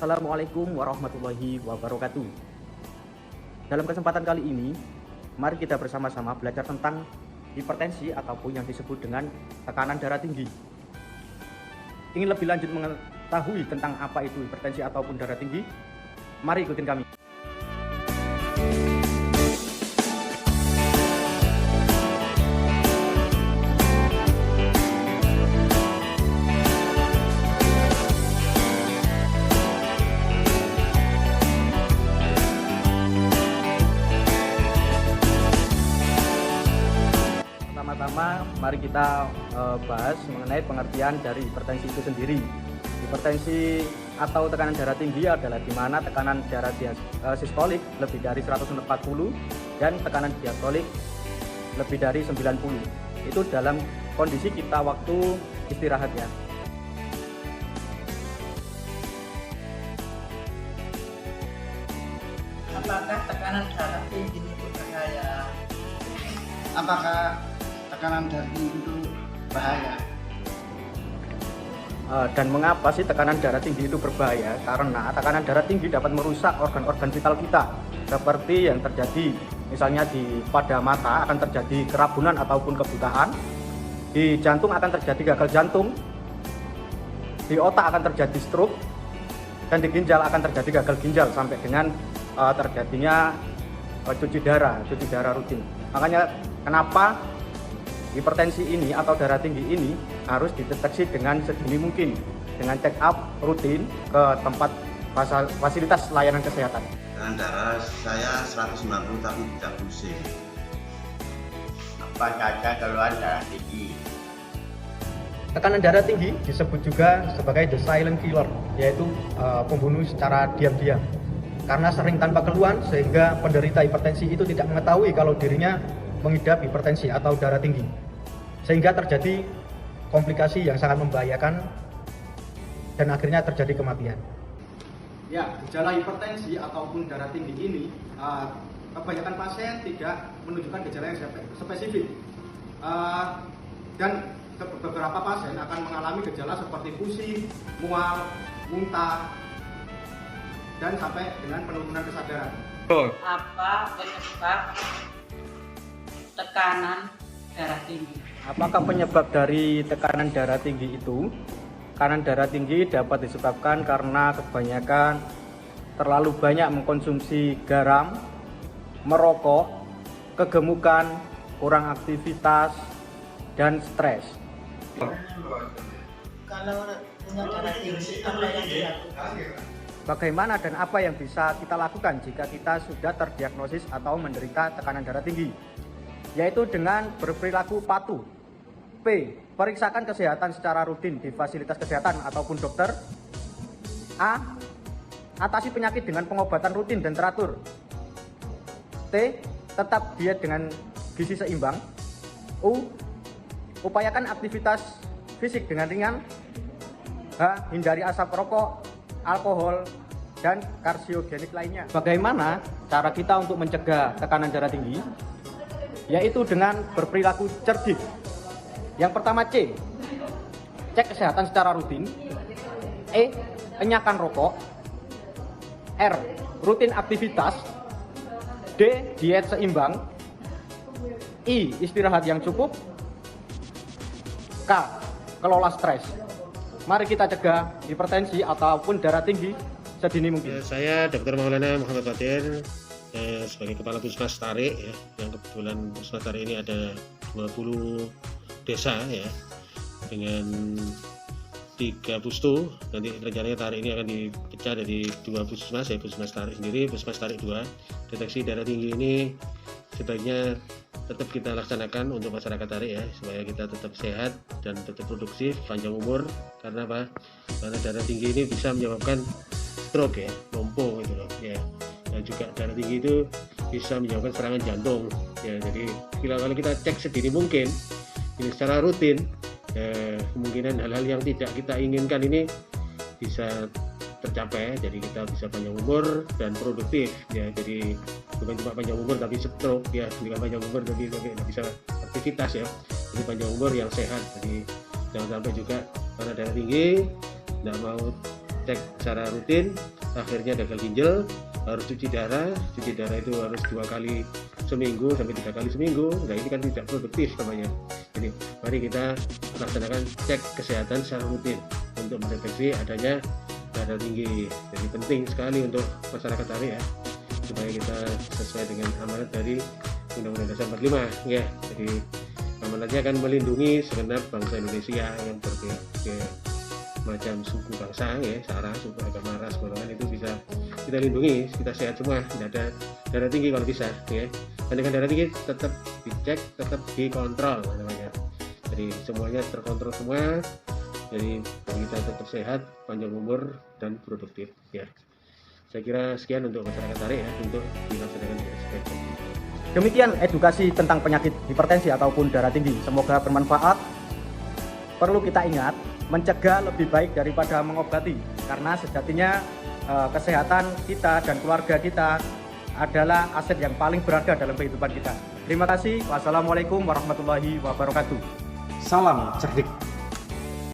Assalamualaikum warahmatullahi wabarakatuh. Dalam kesempatan kali ini, mari kita bersama-sama belajar tentang hipertensi ataupun yang disebut dengan tekanan darah tinggi. Ingin lebih lanjut mengetahui tentang apa itu hipertensi ataupun darah tinggi? Mari ikutin kami. Pertama, mari kita bahas mengenai pengertian dari hipertensi itu sendiri. Hipertensi atau tekanan darah tinggi adalah di mana tekanan darah sistolik lebih dari 140 dan tekanan diastolik lebih dari 90. Itu dalam kondisi kita waktu istirahat ya. Apakah tekanan darah tinggi itu bahaya? Apakah tekanan darah tinggi itu bahaya? Dan mengapa sih tekanan darah tinggi itu berbahaya? Karena tekanan darah tinggi dapat merusak organ-organ vital kita, seperti yang terjadi misalnya pada mata akan terjadi kerabunan ataupun kebutaan, di jantung akan terjadi gagal jantung, di otak akan terjadi stroke, dan di ginjal akan terjadi gagal ginjal sampai dengan terjadinya cuci darah rutin. Makanya kenapa hipertensi ini atau darah tinggi ini harus dideteksi dengan sedini mungkin dengan check up rutin ke tempat fasilitas layanan kesehatan. Tekanan darah saya 190 tapi tidak pusing. Apa saja keluhan darah tinggi? Tekanan darah tinggi disebut juga sebagai the silent killer, yaitu pembunuh secara diam-diam. Karena sering tanpa keluhan sehingga penderita hipertensi itu tidak mengetahui kalau dirinya mengidap hipertensi atau darah tinggi, sehingga terjadi komplikasi yang sangat membahayakan dan akhirnya terjadi kematian. Ya, gejala hipertensi ataupun darah tinggi ini kebanyakan pasien tidak menunjukkan gejala yang spesifik, dan beberapa pasien akan mengalami gejala seperti pusing, mual, muntah, dan sampai dengan penurunan kesadaran. Apa penyebab tekanan darah tinggi? Apakah penyebab dari tekanan darah tinggi itu? Tekanan darah tinggi dapat disebabkan karena kebanyakan terlalu banyak mengkonsumsi garam, merokok, kegemukan, kurang aktivitas, dan stres. Kalau punya darah tinggi, apa yang dilakukan? Bagaimana dan apa yang bisa kita lakukan jika kita sudah terdiagnosis atau menderita tekanan darah tinggi? Yaitu dengan berperilaku patuh. P. Periksakan kesehatan secara rutin di fasilitas kesehatan ataupun dokter. A. Atasi penyakit dengan pengobatan rutin dan teratur. T. Tetap diet dengan gizi seimbang. U. Upayakan aktivitas fisik dengan ringan. H. Hindari asap rokok, alkohol, dan karsiogenik lainnya. Bagaimana cara kita untuk mencegah tekanan darah tinggi? Yaitu dengan berperilaku cerdik. Yang pertama C, cek kesehatan secara rutin. E, enyahkan rokok. R, rutin aktivitas. D, diet seimbang. I, istirahat yang cukup. K, kelola stres. Mari kita cegah hipertensi ataupun darah tinggi sedini mungkin. Saya Dr. Maulana Muhammad Fatir sebagai Kepala Puskesmas Tarik ya, yang kebetulan Puskesmas Tarik ini ada 20 desa ya, dengan 3 pustu. Nanti rencananya Tarik ini akan dipecah dari 2 puskesmas ya, Puskesmas Tarik sendiri, Puskesmas Tarik 2. Deteksi darah tinggi ini sebaiknya tetap kita laksanakan untuk masyarakat Tarik ya, supaya kita tetap sehat dan tetap produktif, panjang umur. Karena apa? Karena darah tinggi ini bisa menyebabkan stroke ya, lumpuh gitu loh ya. Dan juga darah tinggi itu bisa menyebabkan serangan jantung ya. Jadi kalau kita cek sedini mungkin ini secara rutin, kemungkinan hal-hal yang tidak kita inginkan ini bisa tercapai. Jadi kita bisa panjang umur dan produktif ya. Jadi bukan cuma panjang umur tapi stroke ya, bukan panjang umur tapi tidak bisa aktivitas ya. Jadi panjang umur yang sehat. Jadi jangan sampai juga karena darah tinggi tidak mau cek secara rutin, akhirnya gagal ginjal, harus cuci darah itu harus 2 kali seminggu sampai 3 kali seminggu. Nah ini kan tidak produktif namanya. Jadi mari kita laksanakan cek kesehatan secara rutin untuk mendeteksi adanya darah tinggi. Jadi penting sekali untuk masyarakat Tari ya, supaya kita sesuai dengan amanat dari Undang-Undang Dasar 45 ya. Jadi amanatnya akan melindungi segenap bangsa Indonesia yang berbagai macam suku bangsa ya, sara, suku, agama, ras, golongan itu bisa kita lindungi, kita sehat semua, tidak ada darah tinggi kalau bisa ya. Dan dengan darah tinggi tetap dicek, tetap dikontrol namanya. Jadi semuanya terkontrol semua, jadi kita tetap sehat, panjang umur dan produktif ya. Saya kira sekian untuk masyarakat Tari ya, untuk dilaksanakan dengan sebaik. Demikian edukasi tentang penyakit hipertensi ataupun darah tinggi. Semoga bermanfaat. Perlu kita ingat, mencegah lebih baik daripada mengobati, karena sejatinya kesehatan kita dan keluarga kita adalah aset yang paling berharga dalam kehidupan kita. Terima kasih. Wassalamualaikum warahmatullahi wabarakatuh. Salam cerdik.